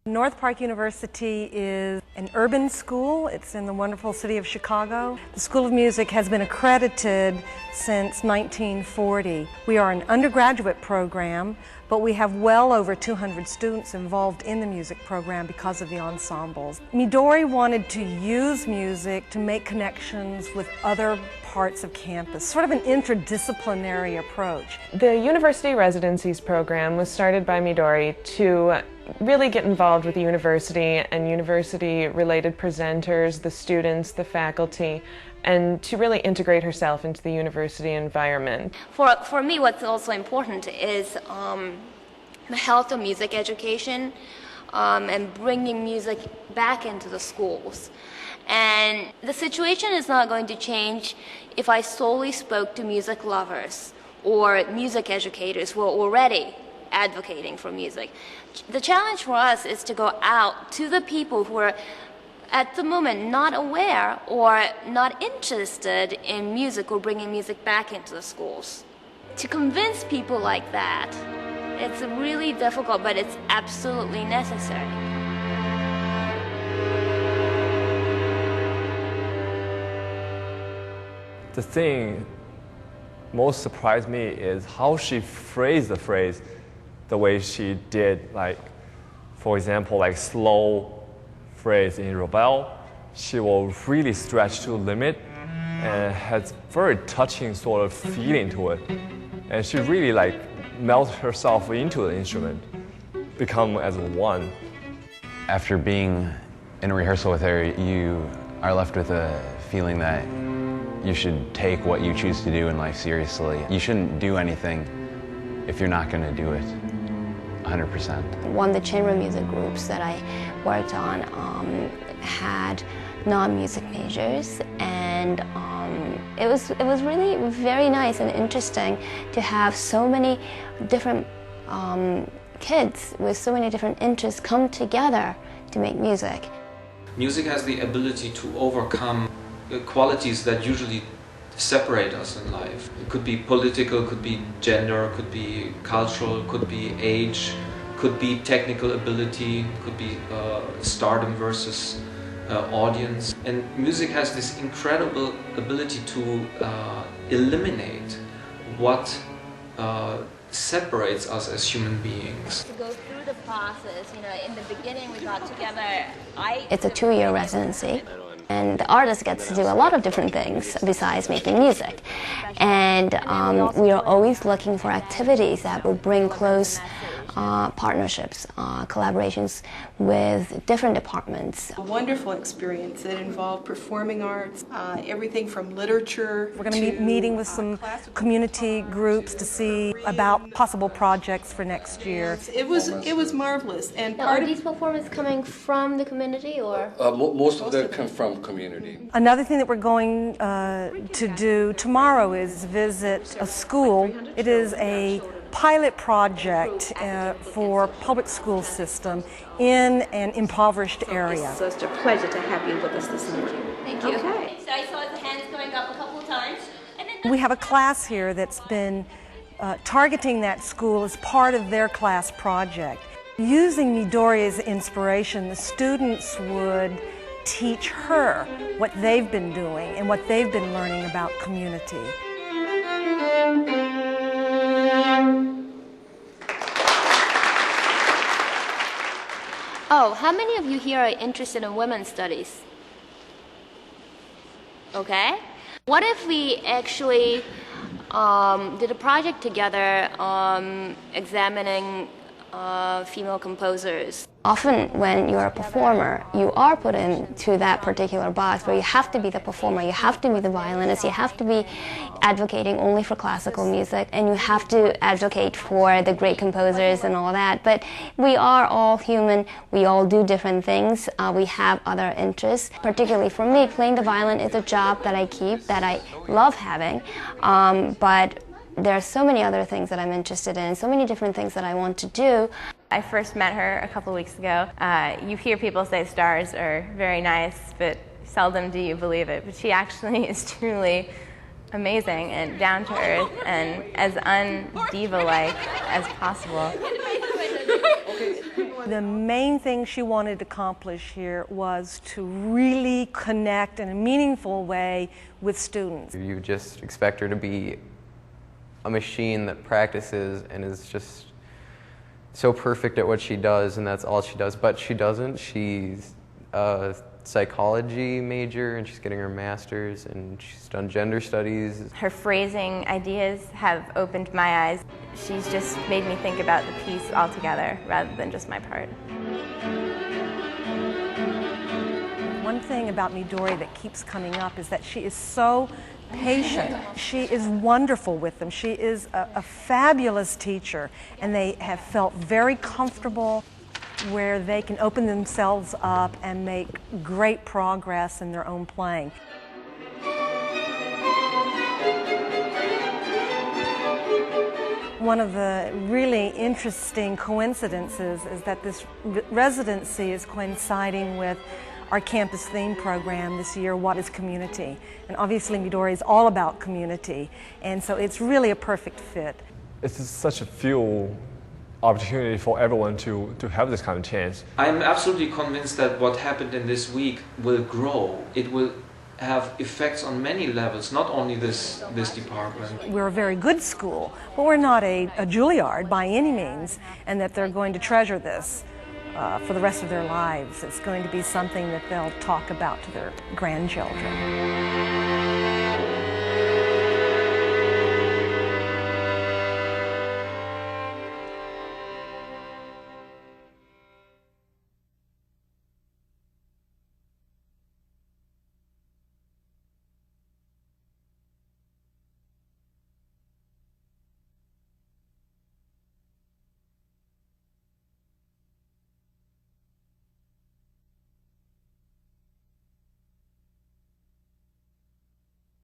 North Park University is an urban school. It's in the wonderful city of Chicago. The School of Music has been accredited since 1940. We are an undergraduate program, but we have well over 200 students involved in the music program because of the ensembles. Midori wanted to use music to make connections with other parts of campus, sort of an interdisciplinary approach. The University Residencies program was started by Midori to really get involved with the university and university-related presenters, the students, the faculty, and to really integrate herself into the university environment. For me, what's also important is the health of music education and bringing music back into the schools. And the situation is not going to change if I solely spoke to music lovers or music educators who are already advocating for music. The challenge for us is to go out to the people who are at the moment not aware or not interested in music or bringing music back into the schools. To convince people like that, it's really difficult, but it's absolutely necessary. The thing most surprised me is how she phrased the phrase the way she did, like, for example, like slow phrase in Rebel, she will really stretch to the limit and has very touching sort of feeling to it. And she really like melts herself into the instrument, become as one. After being in a rehearsal with her, you are left with a feeling that you should take what you choose to do in life seriously. You shouldn't do anything if you're not going to do it 100%. One of the chamber music groups that I worked on had non-music majors, and it was really very nice and interesting to have so many different kids with so many different interests come together to make music. Music has the ability to overcome qualities that usually separate us in life. It could be political, could be gender, could be cultural, could be age, could be technical ability, could be stardom versus audience. And music has this incredible ability to eliminate what separates us as human beings. To go through the process, in the beginning we got together. It's a 2-year residency. And the artist gets to do a lot of different things besides making music. And we are always looking for activities that will bring close partnerships, collaborations with different departments. A wonderful experience that involved performing arts, everything from literature. We're going to be meeting with some community groups to see about possible projects for next year. It was marvelous. And now, are these performances coming from the community, or? Most of them come from community. Another thing that we're going to do tomorrow is visit a school. It is a pilot project for public school system in an impoverished area. It's such a pleasure to have you with us this morning. Thank you. Okay. So I saw the hands going up a couple of times. And then We have a class here that's been targeting that school as part of their class project. Using Midori as inspiration, the students would teach her what they've been doing and what they've been learning about community. Oh, how many of you here are interested in women's studies? Okay. What if we actually did a project together examining female composers? Often when you're a performer, you are put into that particular box where you have to be the performer, you have to be the violinist, you have to be advocating only for classical music, and you have to advocate for the great composers and all that. But we are all human, we all do different things, we have other interests. Particularly for me, playing the violin is a job that I keep, that I love having, but there are so many other things that I'm interested in, so many different things that I want to do. I first met her a couple of weeks ago. You hear people say stars are very nice, but seldom do you believe it. But she actually is truly amazing and down to earth and as un-diva-like as possible. The main thing she wanted to accomplish here was to really connect in a meaningful way with students. You just expect her to be a machine that practices and is just so perfect at what she does, and that's all she does. But she doesn't. She's a psychology major, and she's getting her master's, and she's done gender studies. Her phrasing ideas have opened my eyes. She's just made me think about the piece altogether rather than just my part. One thing about Midori that keeps coming up is that she is so patient. She is wonderful with them. She is a fabulous teacher, and they have felt very comfortable where they can open themselves up and make great progress in their own playing. One of the really interesting coincidences is that this residency is coinciding with our campus theme program this year, What is Community? And obviously Midori is all about community, and so it's really a perfect fit. It's just such a fuel opportunity for everyone to have this kind of chance. I'm absolutely convinced that what happened in this week will grow. It will have effects on many levels, not only this department. We're a very good school, but we're not a Juilliard by any means, and that they're going to treasure this for the rest of their lives. It's going to be something that they'll talk about to their grandchildren.